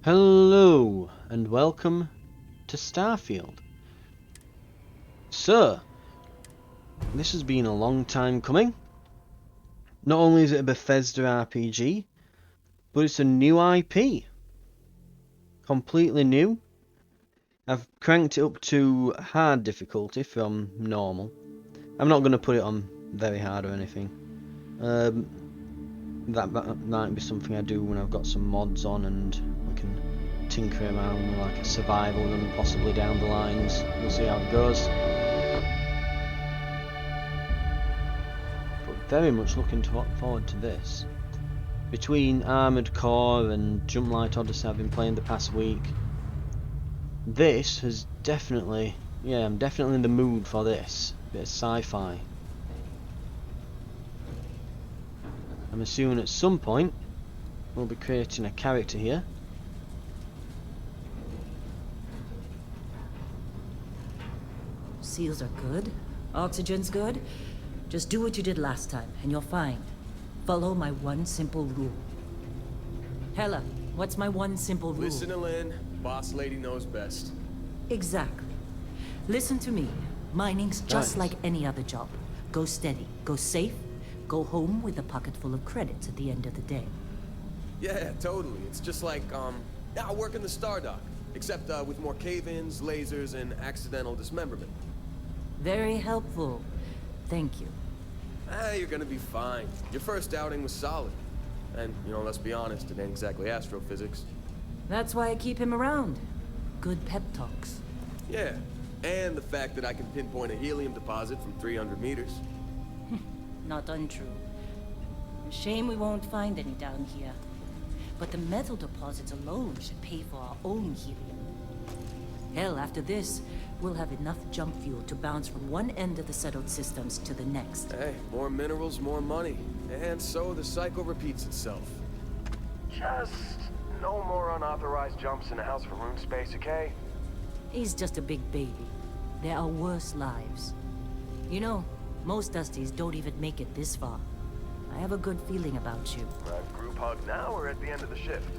Hello and welcome to Starfield. So, this has been a long time coming. Not only is it a Bethesda RPG, but it's a new IP. Completely new. I've cranked it up to hard difficulty from normal. I'm not going to put it on very hard or anything. That might be something I do when I've got some mods on and we can tinker around with like a survival run possibly down the lines. We'll see how it goes. But very much looking forward to this. Between Armored Core and Jump Light Odyssey I've been playing the past week, this has definitely, I'm definitely in the mood for this. A bit of sci-fi. I'm assuming at some point we'll be creating a character here. Seals are good. Oxygen's good. Just do what you did last time, and you're fine. Follow my one simple rule. Hella, what's my one simple rule? Listen to Lynn. Boss lady knows best. Exactly. Listen to me. Mining's just like any other job. Go steady, go safe, go home with a pocket full of credits at the end of the day. Yeah, totally. It's just like, I work in the Star Dock. Except, with more cave-ins, lasers, and accidental dismemberment. Very helpful. Thank you. You're gonna be fine. Your first outing was solid. And, let's be honest, it ain't exactly astrophysics. That's why I keep him around. Good pep talks. Yeah, and the fact that I can pinpoint a helium deposit from 300 meters. Not untrue. Shame we won't find any down here. But the metal deposits alone should pay for our own helium. Hell, after this, we'll have enough jump fuel to bounce from one end of the settled systems to the next. Hey, more minerals, more money. And so the cycle repeats itself. Just no more unauthorized jumps in the house for room space, okay? He's just a big baby. There are worse lives. You know, most Dusties don't even make it this far. I have a good feeling about you. Group hug now or at the end of the shift?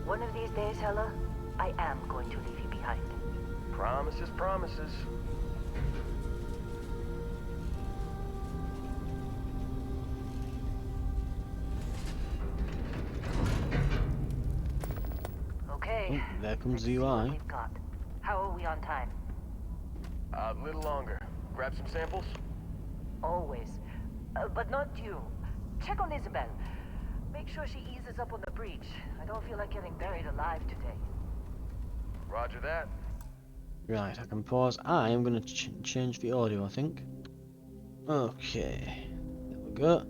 One of these days, Hella, I am going to leave you behind. Promises, promises. Okay. There comes the UI. We've got. How are we on time? A little longer. Grab some samples? Always. But not you. Check on Isabel. Make sure she eases up on the breach. I don't feel like getting buried alive today. Roger that. Right, I can pause. I am going to change the audio, I think. Okay, there we go.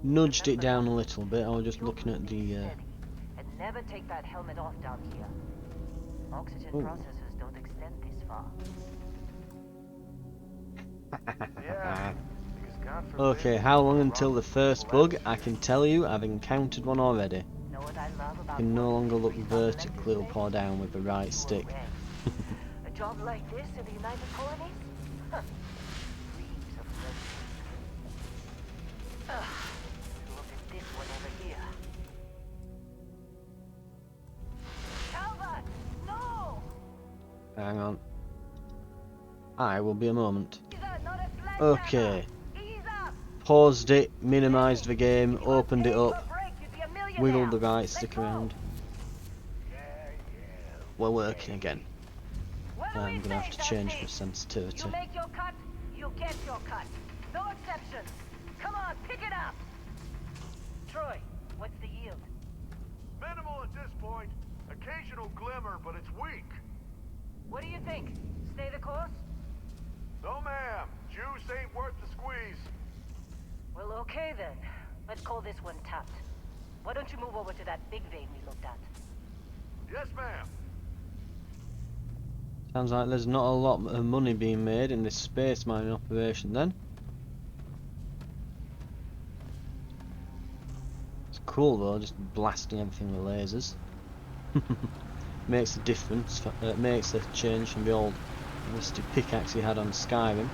Nudged it down a little bit. I was just looking at the. And never take that helmet off down here. Oxygen processors don't extend this far. Yeah. Okay, how long until the first bug? I can tell you, I've encountered one already. Know what I love about You can no longer look vertically up or down with the right stick. A job like this in the United Colonies? Huh. Dreams of legend. Look at this one over here. Calvert! No! Hang on. I will be a moment. Not a flag Okay. Ease up. Paused it, minimised the game, opened it up, Break, you'd be a millionaire. wiggled the right stick Let's go. around. We're working again. What do we I'm gonna have say, to change Dusty? the sensitivity. You make your cut, you get your cut. No exceptions. Come on, pick it up. Troy, what's the yield? Minimal at this point. Occasional glimmer, but it's weak. What do you think? Stay the course? No, ma'am. Juice ain't worth the squeeze. Well, okay then. Let's call this one tapped. Why don't you move over to that big vein we looked at? Yes, ma'am. Sounds like there's not a lot of money being made in this space mining operation then. It's cool though, just blasting everything with lasers. Makes a difference, makes a change from the old rusty pickaxe you had on Skyrim.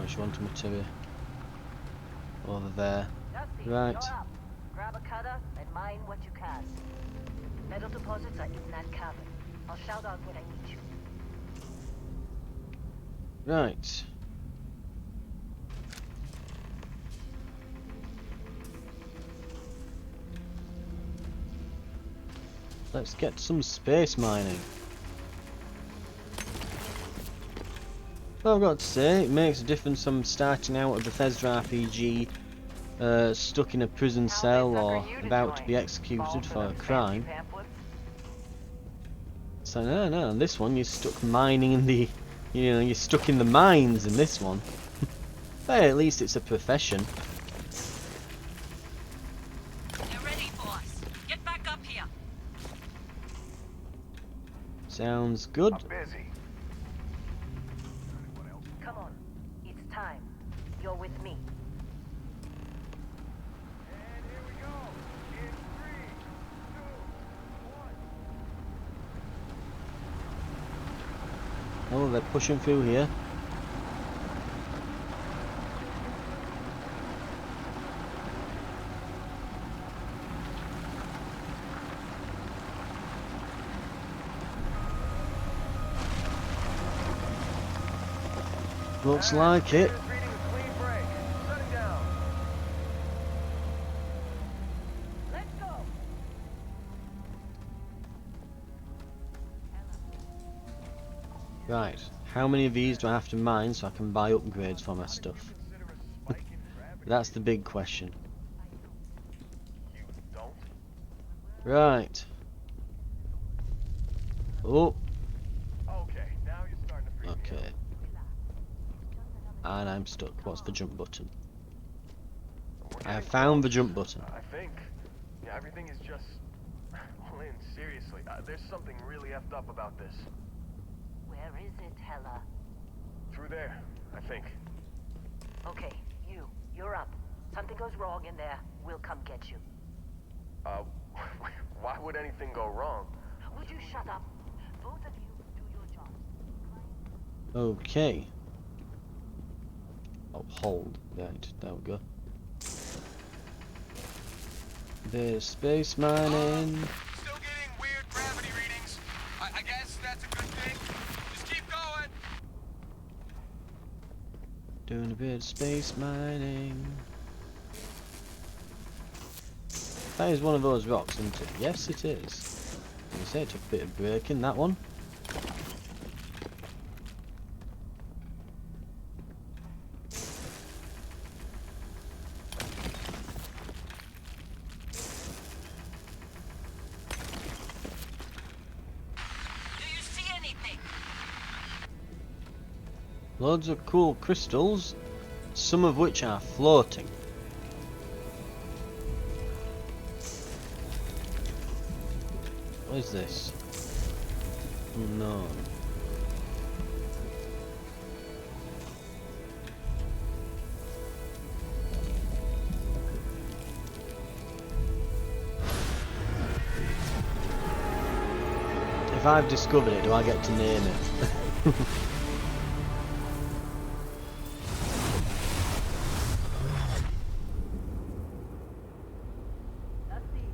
Which one to material? Over there. Dusty, Right. you're up. Grab a cutter and mine what you can. Metal deposits are in that cavern. I'll shout out when I need you. Right. Let's get some space mining. Well, I've got to say, it makes a difference from starting out a Bethesda RPG stuck in a prison cell or about to be executed for a crime. So no, this one you're stuck mining in the, you're stuck in the mines in this one. Hey, at least it's a profession. You're ready, boss. Get back up here. Sounds good. I'm busy. Come on. It's time. You're with me. And here we go. In 3, 2, 1. Oh, they're pushing through here. Looks like it. Reading a clean break. Shutting down. Let's go. Right, how many of these do I have to mine so I can buy upgrades for my stuff? Consider a spike in gravity. That's the big question. You don't? Right. Oh, Okay, now you're starting to freak me out. okay. And I'm stuck. What's the jump button? We're I have getting found the close. jump button. I think. Yeah, everything is just... Well, Lynn, seriously. There's something really effed up about this. Where is it, Hella? Through there, I think. Okay, you're up. Something goes wrong in there, we'll come get you. Why would anything go wrong? Would you shut up? Both of you do your jobs. Okay. Oh, hold. Right, there we go. There's space mining. Still getting weird gravity readings. I guess that's a good thing. Just keep going. Doing a bit of space mining. That is one of those rocks, isn't it? Yes, it is. You say it took a bit of breaking, that one. Do you see anything? Loads of cool crystals, some of which are floating. What is this? No. If I've discovered it, do I get to name it? Dusty,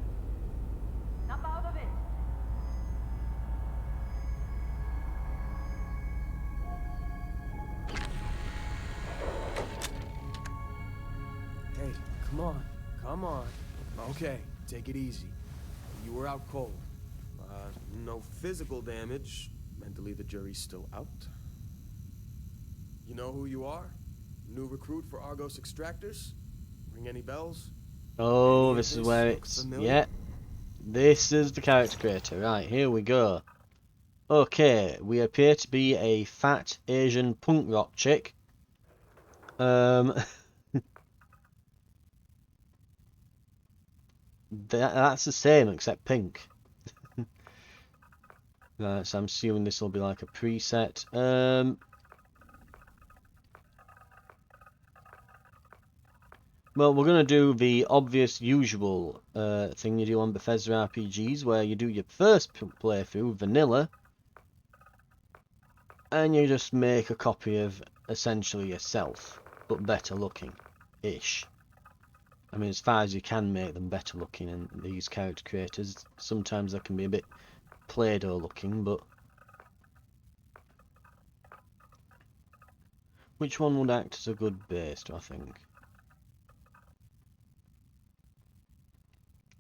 snap out of it. Hey, come on. Come on. Okay, take it easy. You were out cold. No physical damage. Mentally, the jury's still out. You know who you are? New recruit for Argos Extractors? Ring any bells? Oh, Any of this is this where look it's... familiar? Yeah. This is the character creator. Right, here we go. Okay, we appear to be a fat Asian punk rock chick. That's the same except pink. Right, so I'm assuming this will be like a preset. Well, we're going to do the obvious usual thing you do on Bethesda RPGs, where you do your first playthrough, vanilla, and you just make a copy of essentially yourself. but better looking, ish. I mean, as far as you can make them better looking, and these character creators, sometimes they can be a bit Play-Doh looking, but which one would act as a good base, do I think?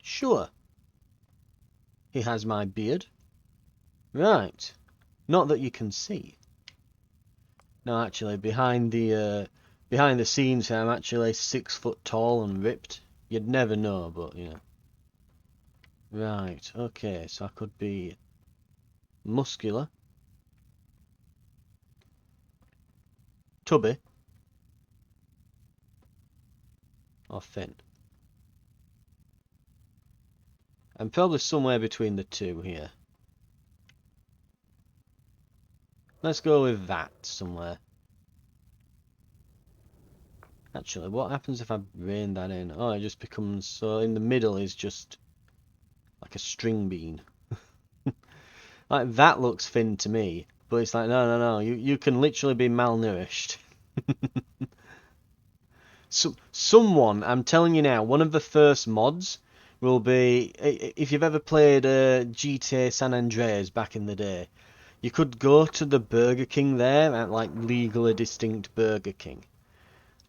Sure. He has my beard. Right. Not that you can see. No, actually, behind the scenes here, I'm actually 6 foot tall and ripped. You'd never know, but you know. Right. Okay, so I could be muscular, tubby, or thin. I'm probably somewhere between the two here. Let's go with that somewhere. Actually, what happens if I rein that in? Oh, it just becomes... So in the middle is just like a string bean. Like, that looks thin to me. But it's like, no, no, no. You can literally be malnourished. So, someone, I'm telling you now, one of the first mods will be... If you've ever played GTA San Andreas back in the day, you could go to the Burger King there, at like legally distinct Burger King,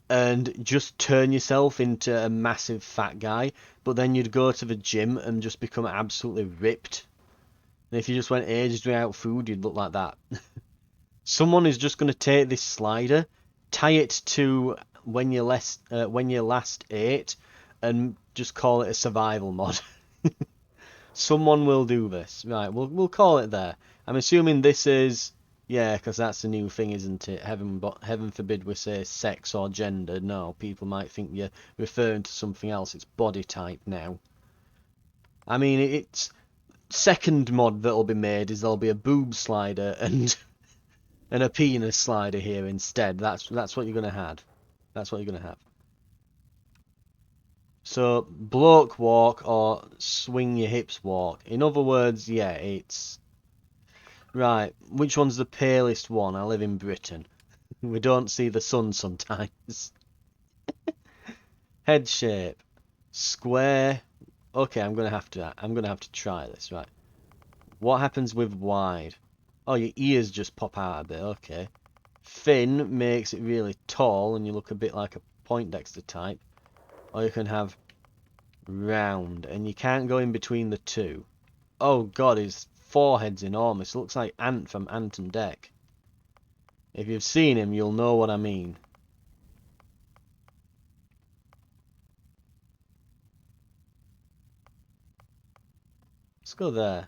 and just turn yourself into a massive fat guy, but then you'd go to the gym and just become absolutely ripped. And if you just went ages without food, you'd look like that. Someone is just going to take this slider, tie it to when you last ate, and just call it a survival mod. Someone will do this. Right, we'll call it there. I'm assuming this is... Yeah, because that's a new thing, isn't it? Heaven forbid we say sex or gender. No, people might think you're referring to something else. It's body type now. I mean, it's... Second mod that'll be made is there'll be a boob slider and and a penis slider here instead. That's what you're gonna have. That's what you're gonna have. So, bloke walk or swing your hips walk. In other words, yeah, it's... Right, which one's the palest one? I live in Britain. We don't see the sun sometimes. Head shape. Square. Okay, I'm gonna have to try this, right. What happens with wide? Oh, your ears just pop out a bit, okay. Thin makes it really tall and you look a bit like a Poindexter type. Or you can have round, and you can't go in between the two. Oh god, his forehead's enormous. It looks like Ant from Ant and Dec. If you've seen him, you'll know what I mean. Let's go there.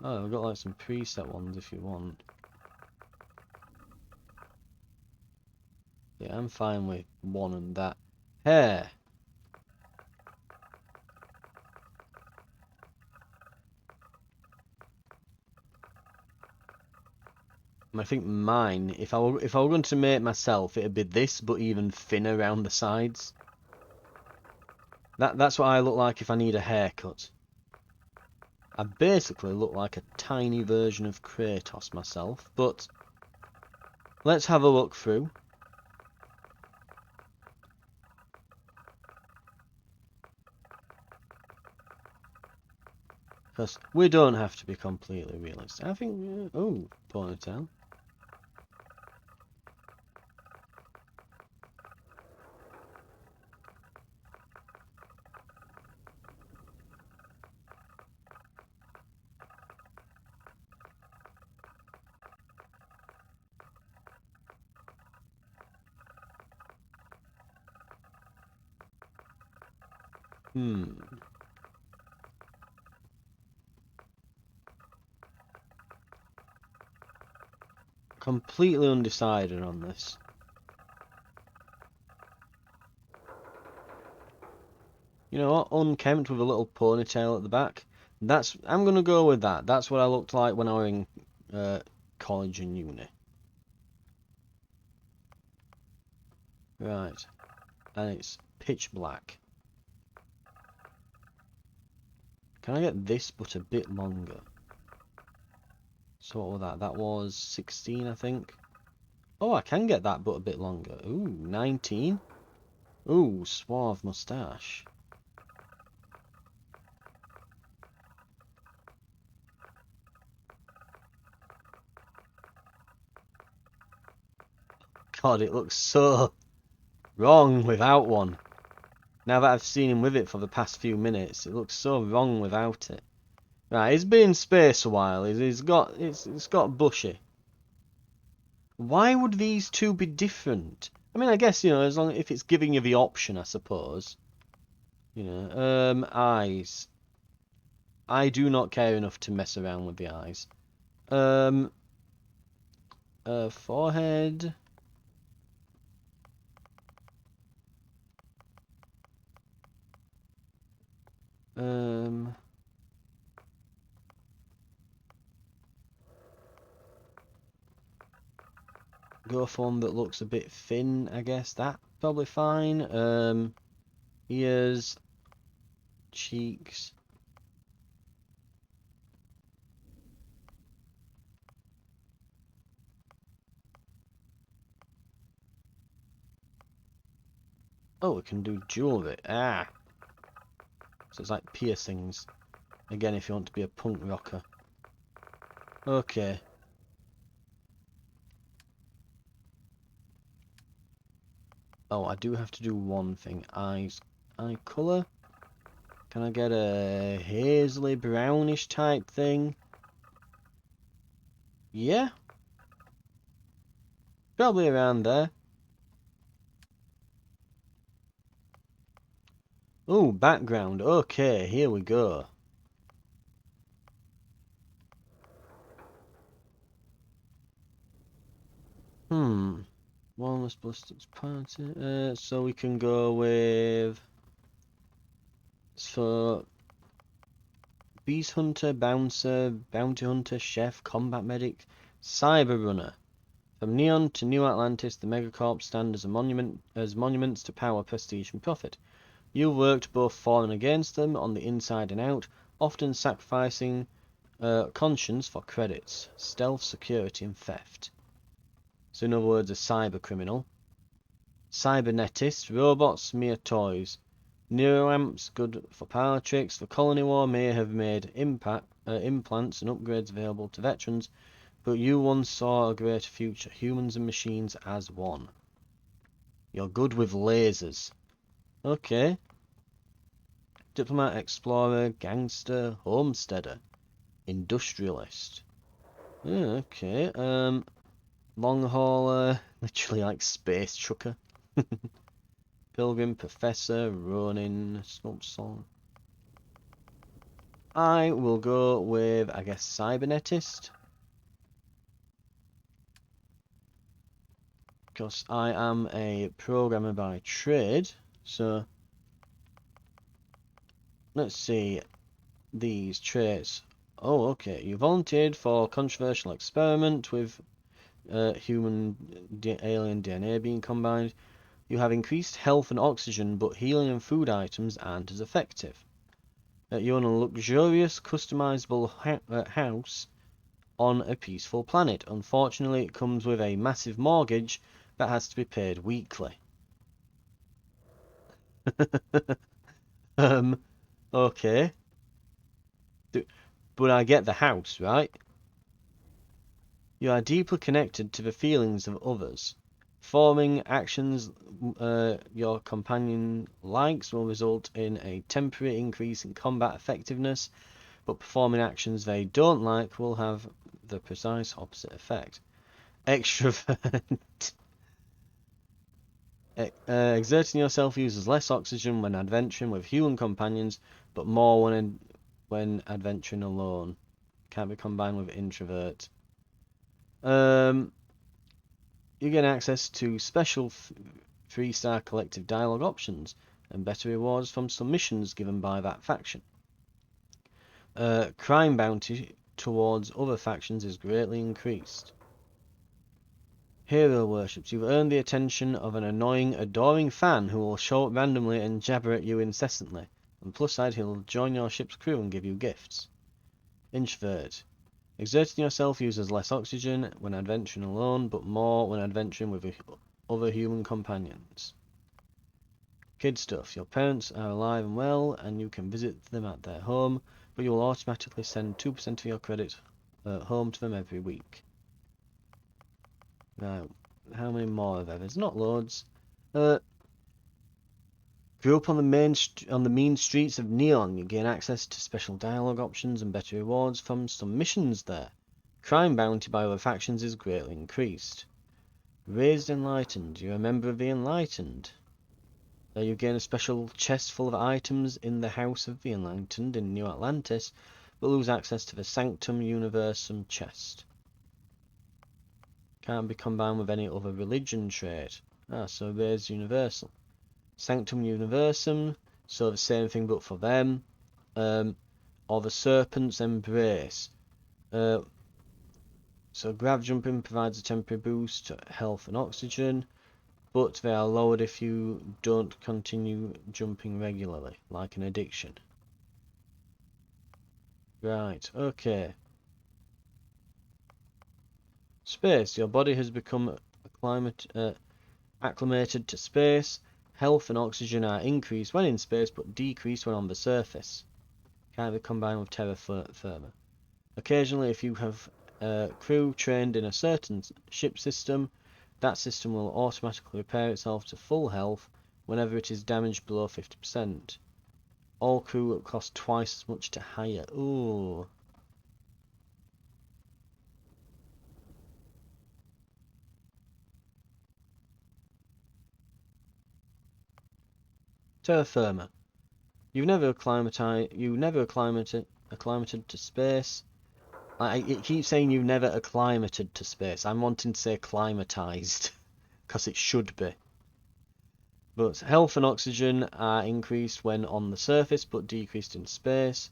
Oh, I've got like some preset ones if you want. Yeah, I'm fine with one and that. Hair. I think mine, if I were going to make myself, it'd be this, but even thinner around the sides. That's what I look like if I need a haircut. I basically look like a tiny version of Kratos myself, but let's have a look through. Because we don't have to be completely realistic. I think... oh, ponytail. Completely undecided on this. You know what? Unkempt with a little ponytail at the back. I'm gonna go with that. That's what I looked like when I was in college and uni. Right. And it's pitch black. Can I get this but a bit longer? So what was that? That was 16, I think. Oh, I can get that but a bit longer. Ooh, 19. Ooh, suave moustache. God, it looks so wrong without one. Now that I've seen him with it for the past few minutes, it looks so wrong without it. Right, he's been in space a while. It's got bushy. Why would these two be different? I mean, I guess, you know, as long if it's giving you the option, I suppose. You know, eyes. I do not care enough to mess around with the eyes. Forehead. Go for one that looks a bit thin, I guess. That probably fine. Ears, cheeks. Oh, we can do jewelry. Ah. So it's like piercings. Again, if you want to be a punk rocker. Okay. Oh, I do have to do one thing. Eyes. Eye colour. Can I get a hazily brownish type thing? Yeah. Probably around there. Oh, background. Okay, here we go. Walrus ballistics party. So we can go with... So... Beast Hunter, Bouncer, Bounty Hunter, Chef, Combat Medic, Cyber Runner. From Neon to New Atlantis, the Megacorps stand as monuments to power, prestige, and profit. You worked both for and against them, on the inside and out, often sacrificing conscience for credits, stealth, security, and theft. So in other words, a cyber criminal. Cybernetists, robots, mere toys. Neuroamps, good for power tricks. The colony war may have made implants and upgrades available to veterans, but you once saw a greater future, humans and machines as one. You're good with lasers. Okay. Diplomat, explorer, gangster, homesteader, industrialist. Okay. Long hauler, literally like space trucker. Pilgrim, professor, Ronin, Snubsong. I will go with, I guess, cybernetist. Because I am a programmer by trade, so let's see these traits. Oh, okay. You volunteered for controversial experiment with human alien DNA being combined. You have increased health and oxygen, but healing and food items aren't as effective. You own a luxurious, customizable house on a peaceful planet. Unfortunately, it comes with a massive mortgage that has to be paid weekly. Okay. But I get the house, right? You are deeply connected to the feelings of others. Forming actions your companion likes will result in a temporary increase in combat effectiveness, but performing actions they don't like will have the precise opposite effect. Extrovert. Exerting yourself uses less oxygen when adventuring with human companions, but more when adventuring alone. Can't be combined with introvert. You get access to special 3-star collective dialogue options and better rewards from submissions given by that faction. Crime bounty towards other factions is greatly increased. Hero worships. You've earned the attention of an annoying, adoring fan who will show up randomly and jabber at you incessantly. On the plus side, he'll join your ship's crew and give you gifts. Introvert. Exerting yourself uses less oxygen when adventuring alone, but more when adventuring with other human companions. Kid stuff. Your parents are alive and well, and you can visit them at their home, but you will automatically send 2% of your credit home to them every week. Now, how many more are there? There's not loads. Grew up on the mean streets of Neon. You gain access to special dialogue options and better rewards from some missions there. Crime bounty by other factions is greatly increased. Raised Enlightened. You're a member of the Enlightened. You gain a special chest full of items in the House of the Enlightened in New Atlantis, but lose access to the Sanctum Universum chest. Can't be combined with any other religion trait. So Raised Universal. Sanctum Universum, so the same thing but for them. Or the Serpent's Embrace. So grav jumping provides a temporary boost to health and oxygen, but they are lowered if you don't continue jumping regularly, like an addiction. Right, okay. Space. Your body has become acclimated to space. Health and oxygen are increased when in space, but decreased when on the surface. Can't be combined with terra firma. Occasionally, if you have crew trained in a certain ship system, that system will automatically repair itself to full health whenever it is damaged below 50%. All crew will cost twice as much to hire. Ooh. Terra firma. You've never acclimated to space. It keeps saying you've never acclimated to space. I'm wanting to say climatized, because it should be. But health and oxygen are increased when on the surface, but decreased in space.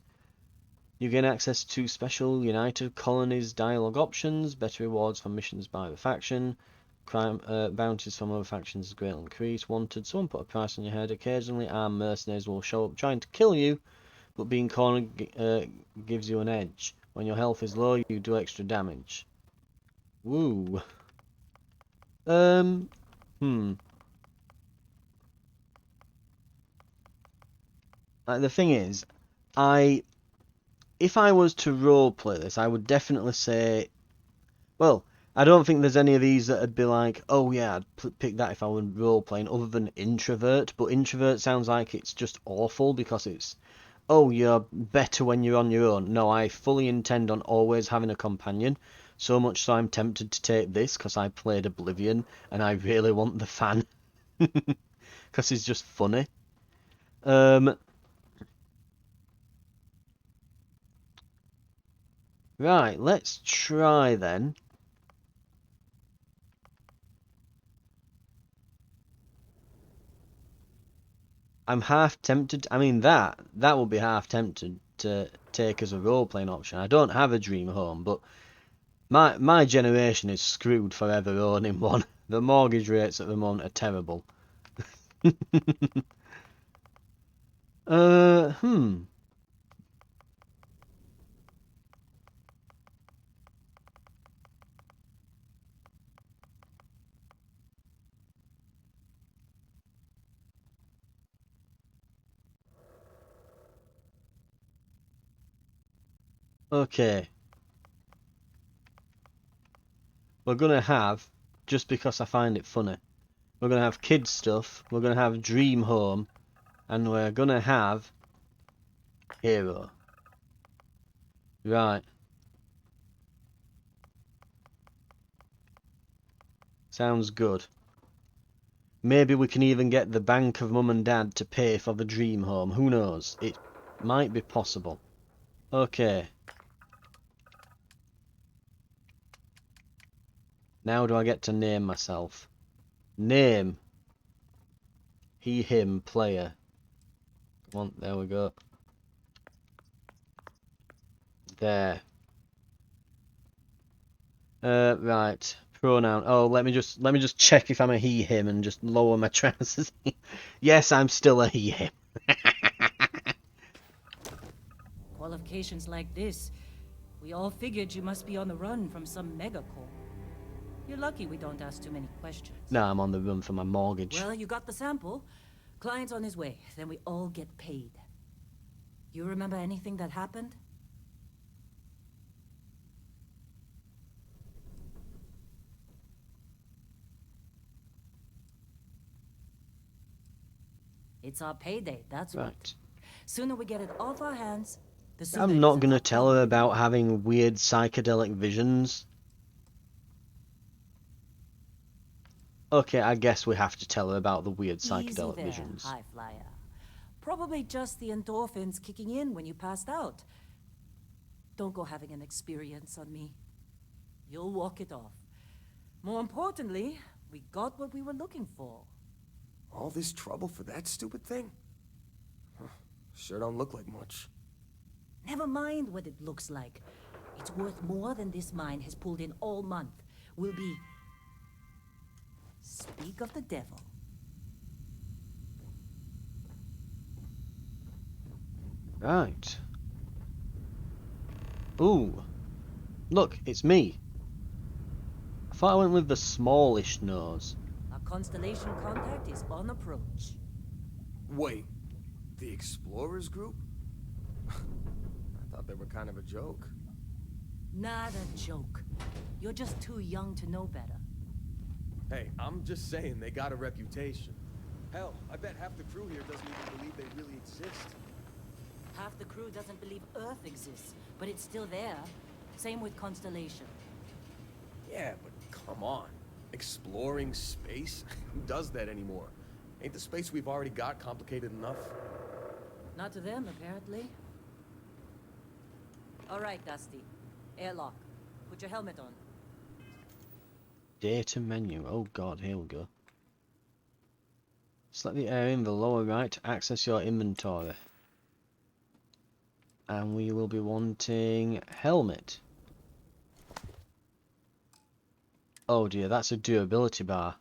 You gain access to special United Colonies dialogue options, better rewards for missions by the faction. Crime bounties from other factions is greatly increased. Wanted, someone put a price on your head. Occasionally armed mercenaries will show up trying to kill you, but being cornered gives you an edge. When your health is low, you do extra damage. Woo. The thing is, if I was to roleplay this, I would definitely say, well, I don't think there's any of these that would be like, oh yeah, I'd pick that if I were role-playing, other than Introvert. But Introvert sounds like it's just awful because it's, oh, you're better when you're on your own. No, I fully intend on always having a companion. So much so I'm tempted to take this because I played Oblivion and I really want the fan. Because it's just funny. Right, let's try then. I'm half tempted. I mean, that would be half tempted to take as a role-playing option. I don't have a dream home, but my generation is screwed forever owning one. The mortgage rates at the moment are terrible. Okay. We're gonna have, just because I find it funny, we're gonna have kids stuff, we're gonna have dream home, and we're gonna have hero. Right. Sounds good. Maybe we can even get the bank of mum and dad to pay for the dream home. Who knows? It might be possible. Okay. Now do I get to name myself? Name. He, him, player. Come on, there we go. There. Right. Pronoun. Oh, let me just check if I'm a he, him, and just lower my trousers. Yes, I'm still a he, him. qualifications like this, we all figured you must be on the run from some megacorp. You're lucky we don't ask too many questions. No, I'm on the run for my mortgage. Well, you got the sample. Client's on his way, then we all get paid. You remember anything that happened? It's our payday, that's Right. what. Sooner we get it off our hands, the sooner I'm not it's gonna a tell her problem. about having weird psychedelic visions. Okay, I guess we have to tell her about the weird Easy psychedelic there, visions. high flyer. Probably just the endorphins kicking in when you passed out. Don't go having an experience on me. You'll walk it off. More importantly, we got what we were looking for. All this trouble for that stupid thing? Huh, sure don't look like much. Never mind what it looks like. It's worth more than this mine has pulled in all month. Will be... Speak of the devil. Right. Ooh. Look, it's me. I thought I went with the smallish nose. Our Constellation contact is on approach. Wait, the Explorers group? I thought they were kind of a joke. Not a joke. You're just too young to know better. Hey, I'm just saying they got a reputation. Hell, I bet half the crew here doesn't even believe they really exist. Half the crew doesn't believe Earth exists, but it's still there. Same with Constellation. Yeah, but come on. Exploring space? Who does that anymore? Ain't the space we've already got complicated enough? Not to them, apparently. All right, Dusty. Airlock. Put your helmet on. Data menu. Oh god, here we go. Select the area in the lower right to access your inventory. And we will be wanting helmet. Oh dear, that's a durability bar.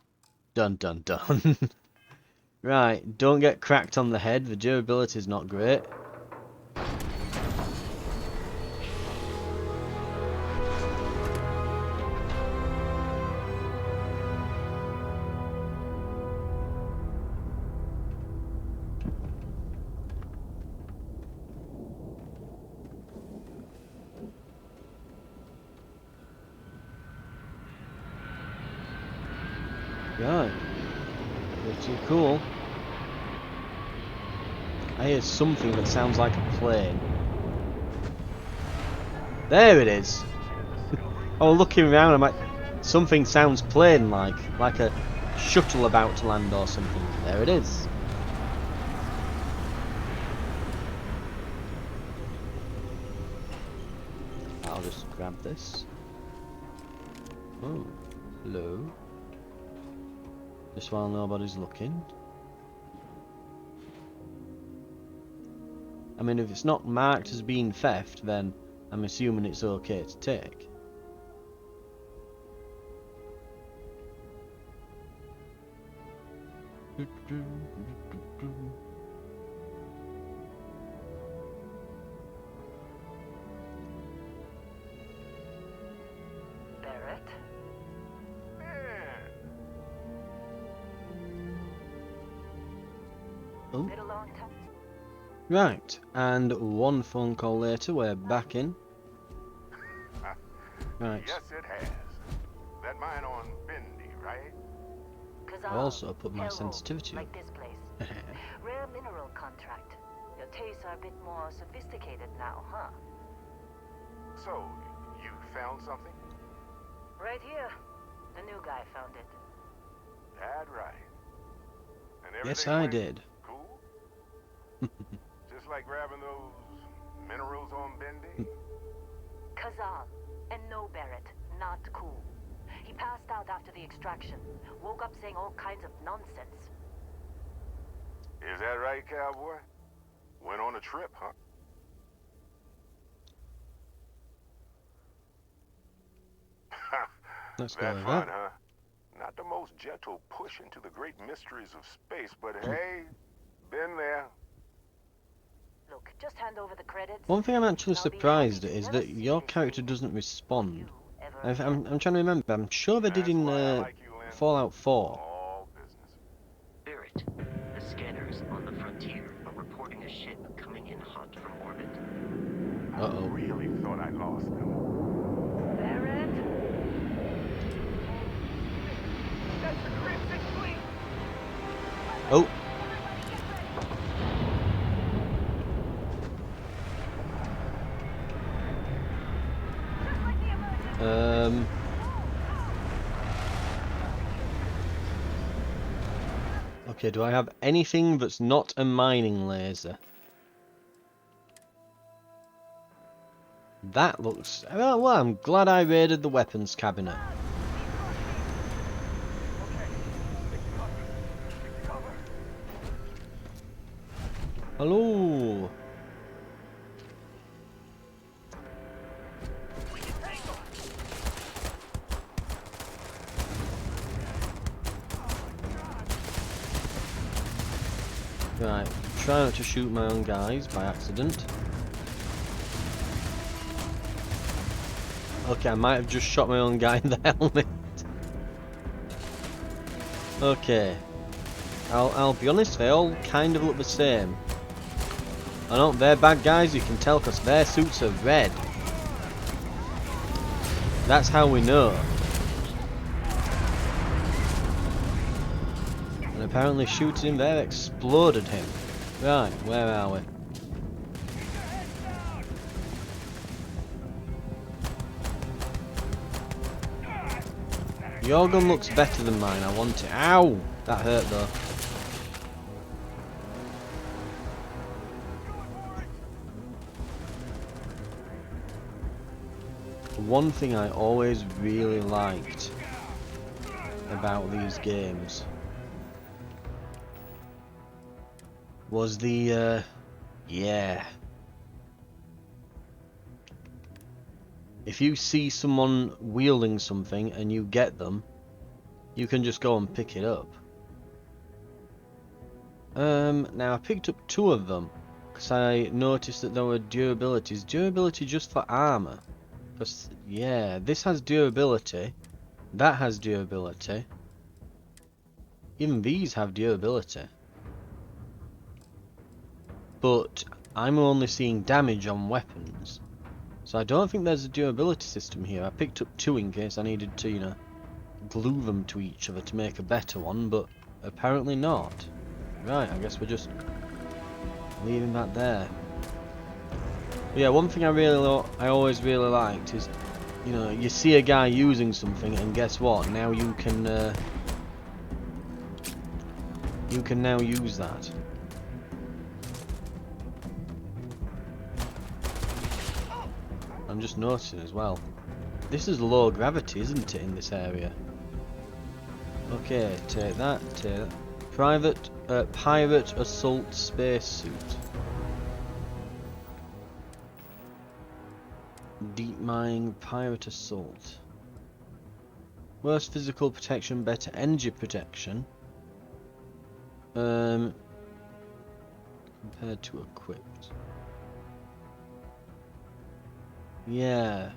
Dun dun dun. Right, don't get cracked on the head. The durability is not great. Right, pretty cool. I hear something that sounds like a plane. There it is. Oh, looking around, I'm like, something sounds plane-like, like a shuttle about to land or something. There it is. I'll just grab this. Oh, hello. Just while nobody's looking. I mean, if it's not marked as being theft, then I'm assuming it's okay to take. Barrett? Oh. Been a long time. Right, and one phone call later, we're back in. Right, Yes, it has. That mine on Bendy, right? I also put my sensitivity up. Like this place. Rare mineral contract. Your tastes are a bit more sophisticated now, huh? So, you found something? Right here. The new guy found it. That right. And Yes, everything I went did. Cool? Just like grabbing those minerals on Bendy? Kazal. And no Barrett. Not cool. He passed out after the extraction. Woke up saying all kinds of nonsense. Is that right, cowboy? Went on a trip, huh? Let's go That with fun, that. huh? Not the most gentle push into the great mysteries of space, but hey, been there. Look, just hand over the credits. One thing I'm actually and I'll be surprised happy at to is never that see your this character room doesn't respond. you ever again. I'm trying to remember. I'm sure they did That's in why I like you, Lynn. Fallout 4. All business. Barrett, the scanners on the frontier are reporting a ship coming in hot from orbit. Uh-oh. I really thought I lost them. Barrett? That's the Crimson Fleet! Oh. Okay, do I have anything that's not a mining laser? That looks... Well, I'm glad I raided the weapons cabinet. Hello. Right, try not to shoot my own guys by accident. Okay, I might have just shot my own guy in the helmet. Okay. I'll be honest, they all kind of look the same. I know they're bad guys, you can tell because their suits are red. That's how we know. And apparently shooting him there exploded him. Right, where are we? Your gun looks better than mine, I want it. Ow! That hurt though. One thing I always really liked about these games was the, yeah. If you see someone wielding something and you get them, you can just go and pick it up. Now I picked up 2 of them because I noticed that there were durabilities. Durability just for armor. Because, yeah, this has durability. That has durability. Even these have durability. But I'm only seeing damage on weapons. So I don't think there's a durability system here. I picked up 2 in case I needed to, you know, glue them to each other to make a better one, but apparently not. Right, I guess we're just leaving that there. But yeah, one thing I always really liked is, you know, you see a guy using something and guess what? Now you can now use that. I'm just noticing as well. This is low gravity, isn't it, in this area? Okay, take that, take that. Pirate assault spacesuit. Deep mine pirate assault. Worse physical protection, better energy protection. Compared to equipped. Yeah.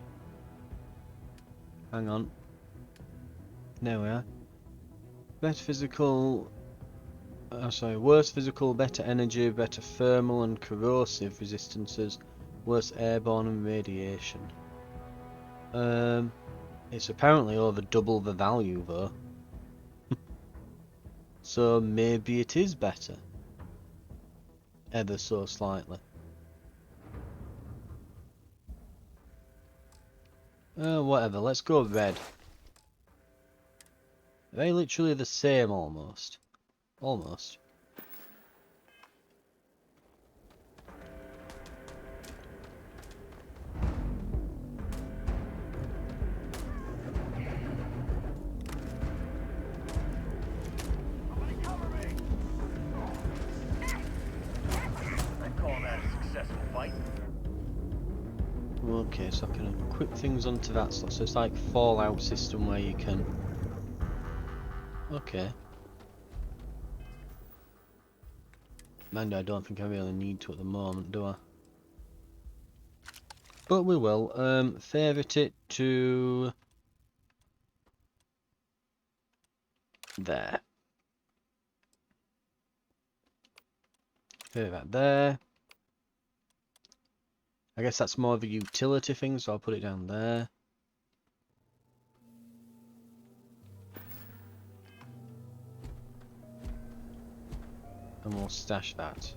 Hang on. There we are. Better physical... sorry, worse physical, better energy, better thermal and corrosive resistances, worse airborne and radiation. It's apparently over double the value though. So maybe it is better. Ever so slightly. Whatever, let's go red. Are they literally the same almost? Almost. Okay, so I can equip things onto that slot. So it's like Fallout system where you can... Okay. Mind you, I don't think I really need to at the moment, do I? But we will. Favourite it to there. Favourite that there. I guess that's more of a utility thing, so I'll put it down there. And we'll stash that.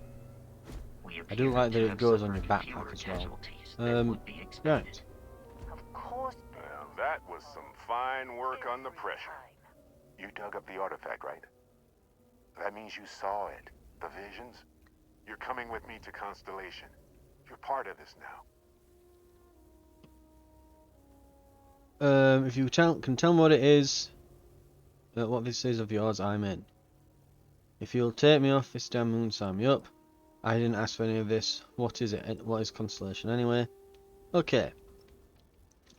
I do like that it goes on your backpack as well. Right. Of course. Well, that was some fine work under pressure. You dug up the artifact, right? That means you saw it. The visions? You're coming with me to Constellation. You're part of this now. If you can tell me what it is, what this is of yours, I'm in. If you'll take me off this damn moon, sign me up. I didn't ask for any of this. What is it? What is Constellation anyway? Okay.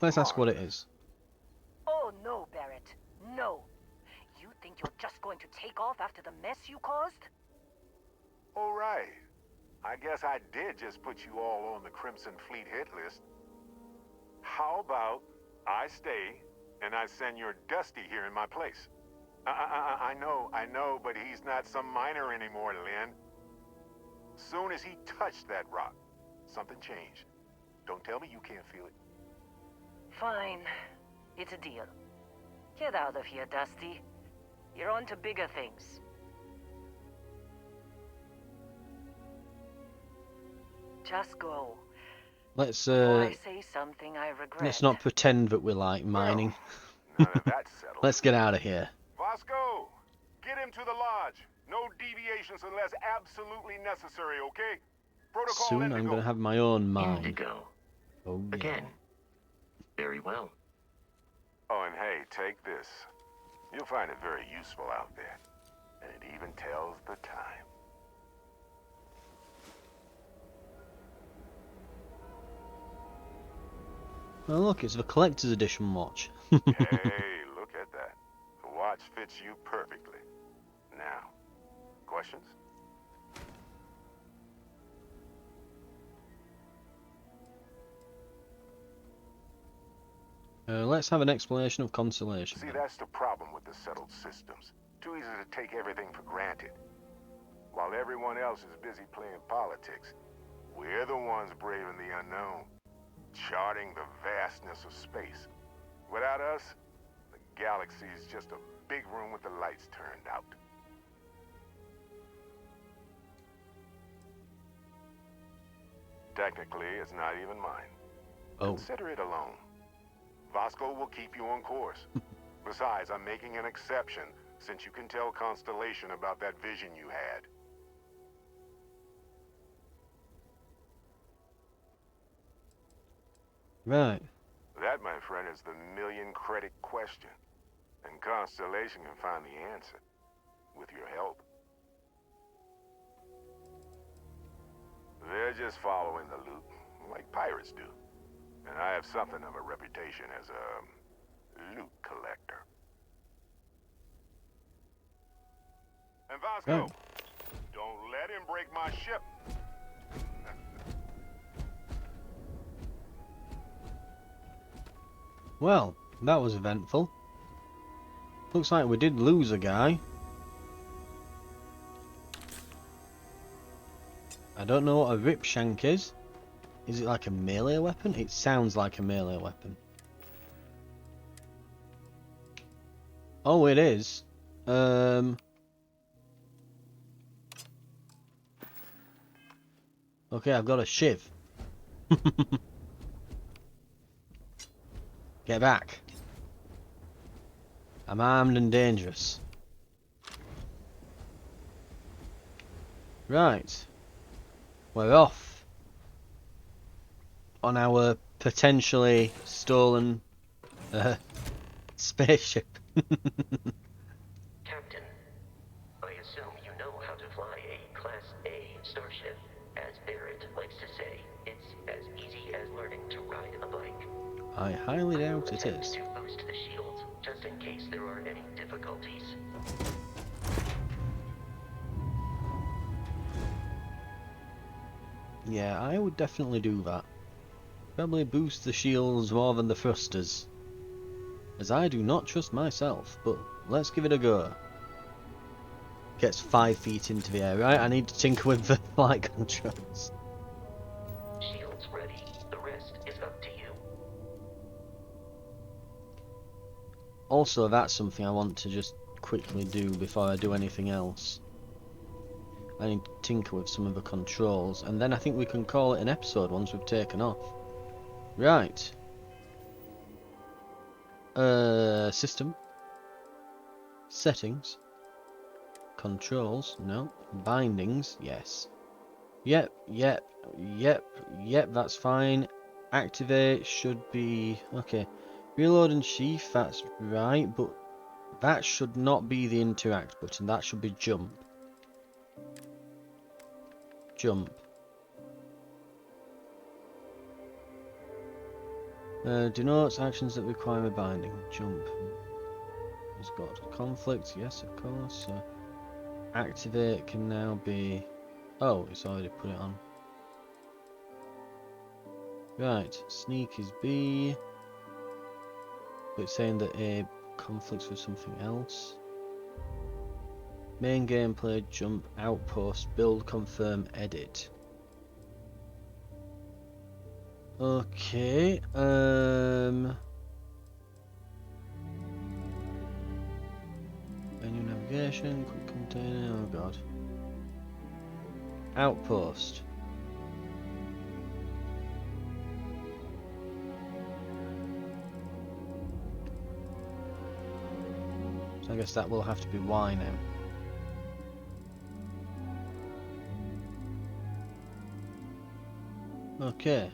Let's ask what it is. Oh no, Barrett. No. You think you're just going to take off after the mess you caused? All right. I guess I did just put you all on the Crimson Fleet hit list. How about I stay and I send your Dusty here in my place? I know, but he's not some miner anymore, Lynn. Soon as he touched that rock, something changed. Don't tell me you can't feel it. Fine. It's a deal. Get out of here, Dusty. You're on to bigger things. Just go. Let's Before I say something I regret. let's not pretend that we like mining. None of that's settled. Let's get out of here. Vasco, get him to the lodge. No deviations unless absolutely necessary, okay? Protocol Soon Indigo. I'm gonna have my own mine. Indigo. Oh yeah. Again. Very well. Oh, and hey, take this. You'll find it very useful out there. And it even tells the time. Oh look, it's the collector's edition watch. Hey, look at that. The watch fits you perfectly. Now, questions? Let's have an explanation of Constellation. See, that's the problem with the settled systems. Too easy to take everything for granted. While everyone else is busy playing politics, we're the ones braving the unknown, charting the vastness of space. Without us, the galaxy is just a big room with the lights turned out. Technically, it's not even mine. Oh, Consider it alone. Vasco will keep you on course. Besides, I'm making an exception since you can tell Constellation about that vision you had. right. That, my friend, is the million-credit question. And Constellation can find the answer. With your help. They're just following the loot, like pirates do. And I have something of a reputation as a loot collector. And Vasco, don't let him break my ship. Well, that was eventful. Looks like we did lose a guy. I don't know what a rip shank is. Is it like a melee weapon? It sounds like a melee weapon. Oh, it is. Okay, I've got a shiv. Get back. I'm armed and dangerous. Right. We're off. On our potentially stolen spaceship. Captain, I assume you know how to fly a Class A starship. As Barrett likes to say, it's as easy as learning to ride a bike. I highly doubt it Attempt is. to boost the shields, just in case there are any difficulties. Yeah, I would definitely do that. Probably boost the shields more than the thrusters, as I do not trust myself, but let's give it a go. Gets 5 feet into the air, right? I need to tinker with the flight controls. Shields ready. The rest is up to you. Also, that's something I want to just quickly do before I do anything else. I need to tinker with some of the controls, and then I think we can call it an episode once we've taken off. Right. System. Settings. Controls, no. Bindings, yes. Yep, that's fine. Activate should be... okay. Reload and sheath, that's right, but that should not be the interact button, that should be jump. Jump. Denotes actions that require a binding. Jump. Has got conflict, yes of course. Activate can now be... oh, it's already put it on. Right, sneak is B. But it's saying that A conflicts with something else. Main gameplay, jump, outpost, build, confirm, edit. Okay, menu navigation, quick container, oh god. Outpost. So I guess that will have to be Y now. Okay.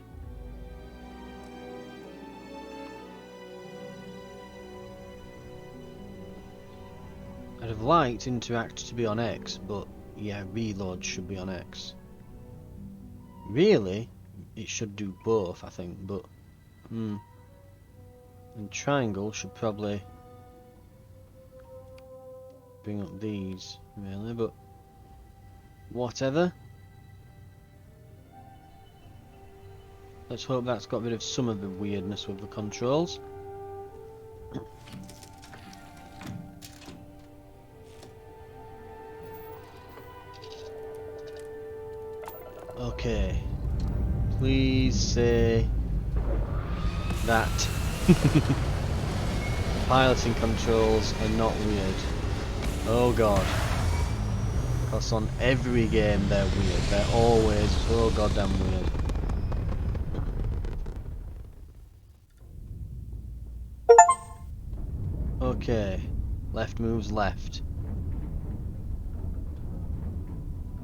I'd have liked interact to be on X, but yeah, reload should be on X. Really, it should do both, I think, but and triangle should probably bring up these, really, but whatever. Let's hope that's got rid of some of the weirdness with the controls. Okay. Please say that piloting controls are not weird. Oh god. Because on every game they're weird. They're always so goddamn weird. Okay. Left moves left.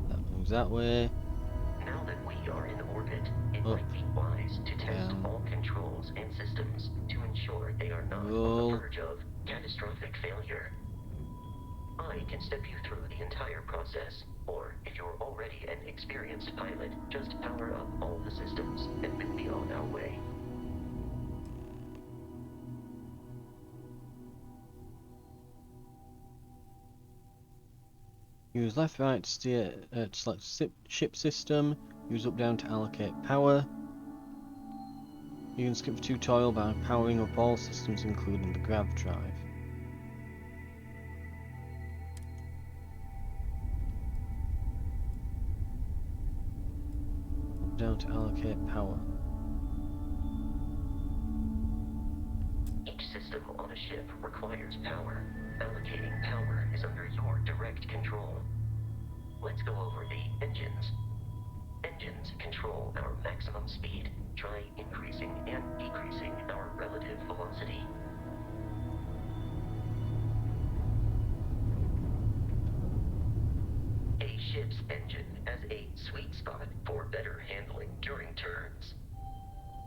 That moves that way. Now that we are in orbit, it might be wise to test all controls and systems to ensure they are not on the verge of catastrophic failure. I can step you through the entire process, or if you're already an experienced pilot, just power up all the systems and we'll be on our way. Use left right to steer to select ship system. Use up down to allocate power. You can skip the tutorial by powering up all systems including the grav drive. Up down to allocate power. Each system on a ship requires power. Allocating power is under your direct control. Let's go over the engines. Engines control our maximum speed. Try increasing and decreasing our relative velocity. A ship's engine has a sweet spot for better handling during turns.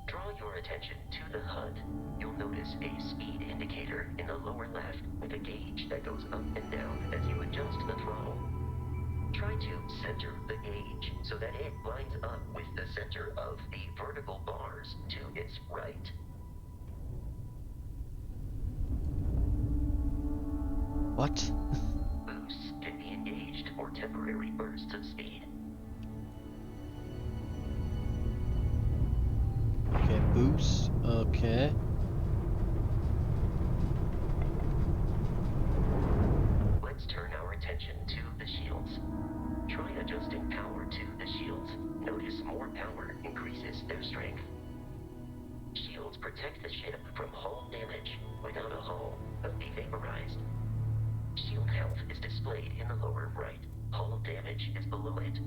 Draw your attention to the HUD. You'll notice a speed indicator in the lower left with a gauge that goes up and down as you adjust the throttle. Try to center the gauge so that it lines up with the center of the vertical bars to its right. What? Boosts can be engaged for temporary bursts of speed. Okay. Let's turn our attention to the shields. Try adjusting power to the shields. Notice more power increases their strength. Shields protect the ship from hull damage. Without a hull, be vaporized. Shield health is displayed in the lower right. Hull damage is below it.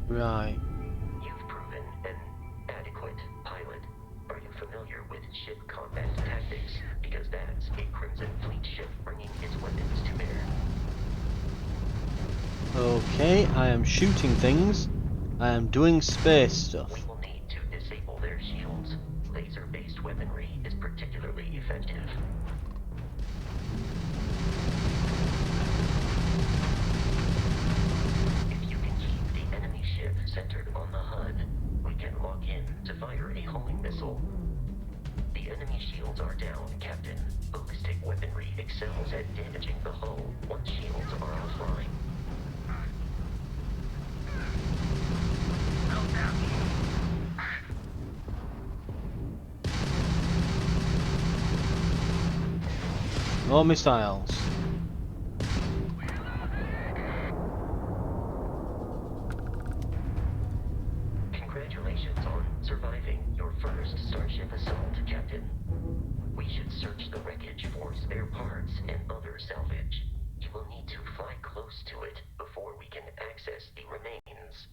Right. You've proven an adequate pilot. Are you familiar with ship combat tactics? Because that's a Crimson Fleet ship bringing its weapons to bear. Okay, I am shooting things. I am doing space stuff. We will need to disable their shields. Laser-based weaponry is particularly effective. If you can keep the enemy ship centered on the HUD, we can lock in to fire a homing missile. The enemy shields are down, Captain. Ballistic weaponry excels at damaging the hull once shields are offline. More missiles. Congratulations on surviving your first Starship assault, Captain. We should search the wreckage for spare parts and other salvage. You will need to fly close to it before we can access the remains.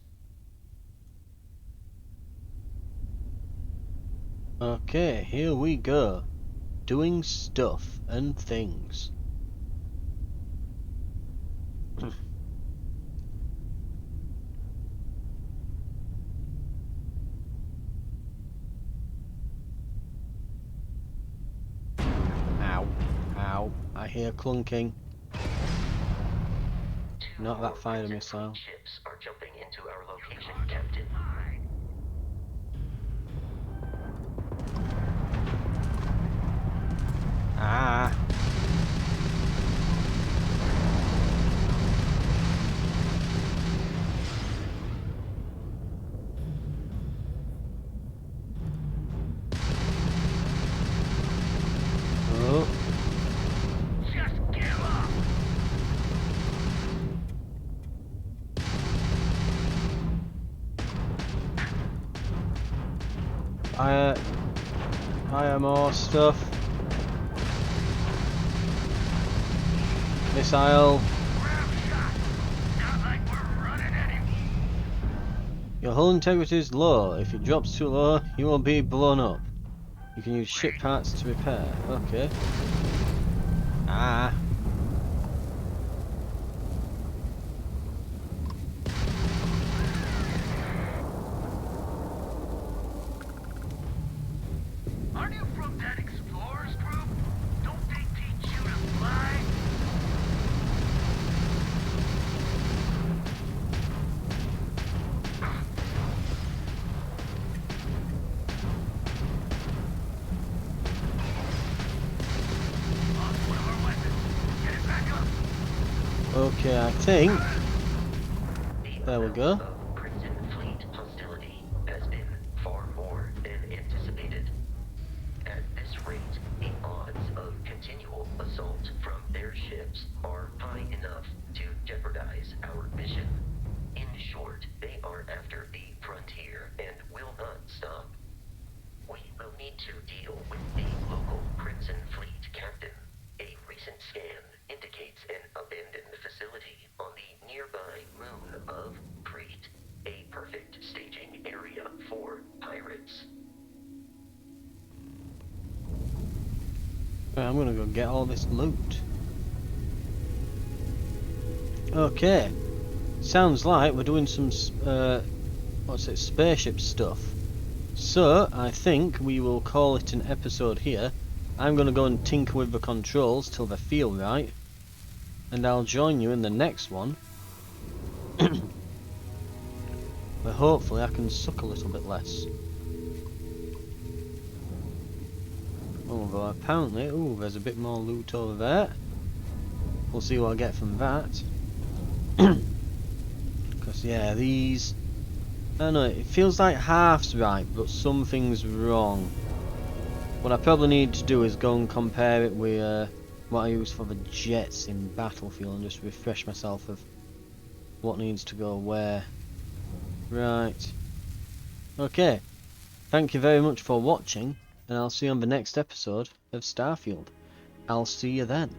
Okay, here we go. Doing stuff and things. Ow. Ow. I hear clunking. Not that fighter missile. Ships are jumping into our location, Captain. Ah. Oh. Just give up! Fire more stuff. Missile. Grab shot! Not like we're running any. Your hull integrity is low. If it drops too low, you will be blown up. You can use ship parts to repair. Okay. Ah. Aren't you from that explorers group? Don't they teach you to fly? Lost one of our weapons. Get it back up. Okay, I think. There we go. The Crimson Fleet hostility has been far more than anticipated. At this rate, the odds of continual assault from their ships are high enough to jeopardize our mission. In short, they are after the frontier and will not stop. We will need to deal with the local Crimson Fleet captain. A recent scan indicates an abandoned facility on the nearby moon of Crete, a perfect staging area for pirates. Right, I'm gonna go get all this loot. Okay. Sounds like we're doing some spaceship stuff. So I think we will call it an episode here. I'm gonna go and tinker with the controls till they feel right, and I'll join you in the next one. But hopefully I can suck a little bit less. Although apparently, ooh, there's a bit more loot over there. we'll see what I get from that. Because yeah, these, I don't know, it feels like half's right, but something's wrong. What I probably need to do is go and compare it with what I use for the jets in Battlefield and just refresh myself of what needs to go where. Right. Okay. Thank you very much for watching, and I'll see you on the next episode of Starfield. I'll see you then.